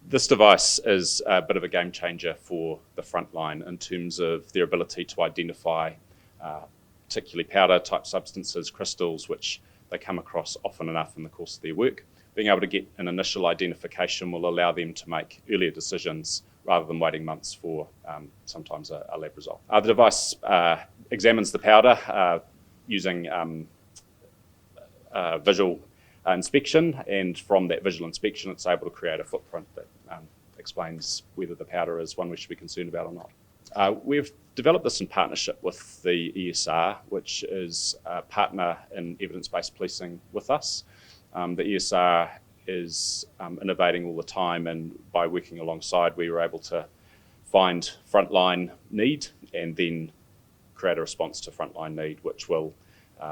This device is a bit of a game changer for the frontline in terms of their ability to identify particularly powder type substances, crystals, which they come across often enough in the course of their work. Being able to get an initial identification will allow them to make earlier decisions rather than waiting months for sometimes a lab result. The device examines the powder using visual inspection, and from that visual inspection it's able to create a footprint that explains whether the powder is one we should be concerned about or not. We've developed this in partnership with the ESR, which is a partner in evidence-based policing with us. The ESR is innovating all the time, and by working alongside we were able to find frontline need and then create a response to frontline need, which will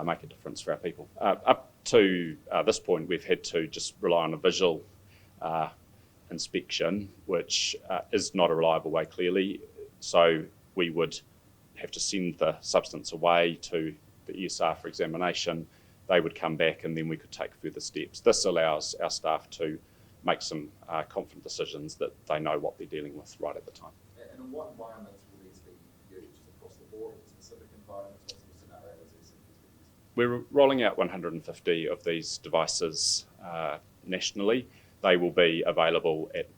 make a difference for our people. Up to this point, we've had to just rely on a visual inspection, which is not a reliable way, clearly. So we would have to send the substance away to the ESR for examination. They would come back, and then we could take further steps. This allows our staff to make some confident decisions that they know what they're dealing with right at the time. And in what environments will these be used? Across the board, specific environments, what sort of scenarios are these used? We're rolling out 150 of these devices nationally. They will be available at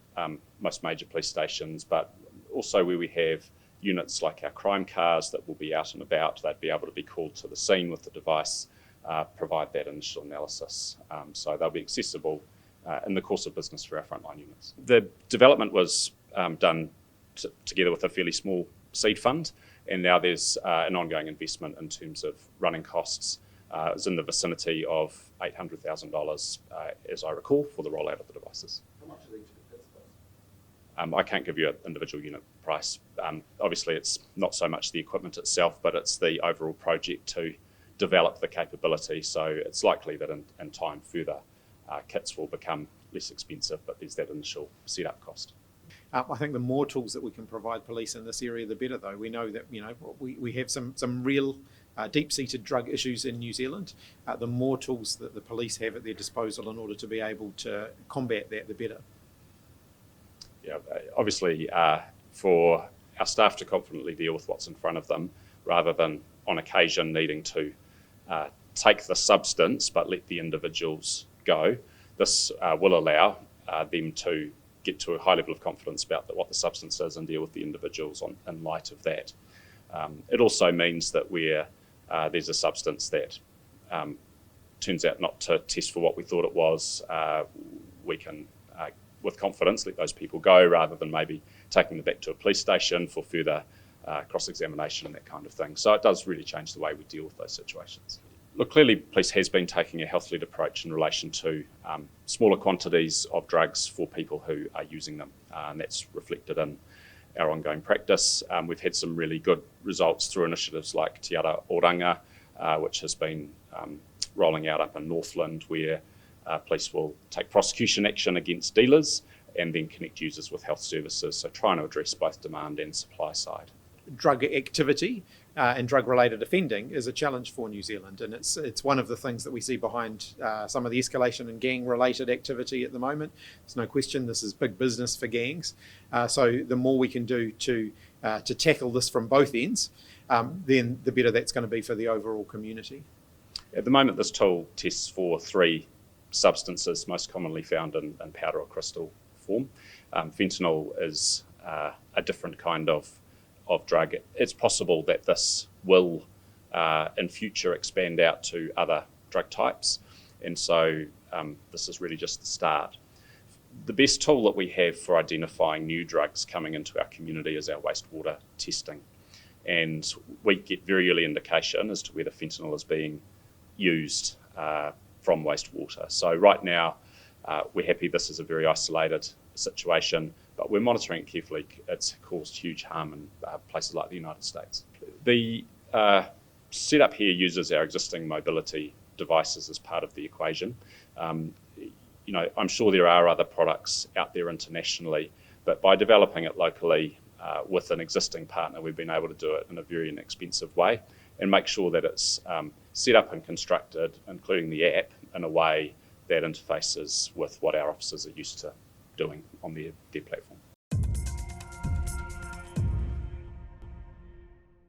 most major police stations, but also where we have units like our crime cars that will be out and about, they'd be able to be called to the scene with the device, provide that initial analysis. So they'll be accessible in the course of business for our frontline units. The development was done together with a fairly small seed fund, and now there's an ongoing investment in terms of running costs. It's in the vicinity of $800,000, as I recall, for the rollout of the devices. How much are each of the kits cost? I can't give you an individual unit price. Obviously, it's not so much the equipment itself, but it's the overall project to develop the capability. So it's likely that in time further kits will become less expensive, but there's that initial setup cost. I think the more tools that we can provide police in this area, the better. Though we know that we have some real deep-seated drug issues in New Zealand. The more tools that the police have at their disposal in order to be able to combat that, the better. Yeah, obviously, for our staff to confidently deal with what's in front of them, rather than on occasion needing to take the substance but let the individuals go, this will allow them to get to a high level of confidence about what the substance is and deal with the individuals in light of that. It also means that where there's a substance that turns out not to test for what we thought it was, we can, with confidence, let those people go rather than maybe taking them back to a police station for further cross-examination and that kind of thing. So it does really change the way we deal with those situations. Look, clearly police has been taking a health-led approach in relation to smaller quantities of drugs for people who are using them, and that's reflected in our ongoing practice. We've had some really good results through initiatives like Te Ara Oranga, which has been rolling out up in Northland, where police will take prosecution action against dealers and then connect users with health services, so trying to address both demand and supply side. Drug activity and drug-related offending is a challenge for New Zealand, and it's one of the things that we see behind some of the escalation in gang-related activity at the moment. There's no question this is big business for gangs, so the more we can do to tackle this from both ends, then the better that's going to be for the overall community. At the moment, this tool tests for 3 substances most commonly found in powder or crystal form. Fentanyl is a different kind of drug. It's possible that this will in future expand out to other drug types, and so this is really just the start. The best tool that we have for identifying new drugs coming into our community is our wastewater testing, and we get very early indication as to whether fentanyl is being used from wastewater. So right now we're happy this is a very isolated situation, but we're monitoring it carefully. It's caused huge harm in places like the United States. The setup here uses our existing mobility devices as part of the equation. I'm sure there are other products out there internationally, but by developing it locally with an existing partner, we've been able to do it in a very inexpensive way and make sure that it's set up and constructed, including the app, in a way that interfaces with what our officers are used to doing on their platform.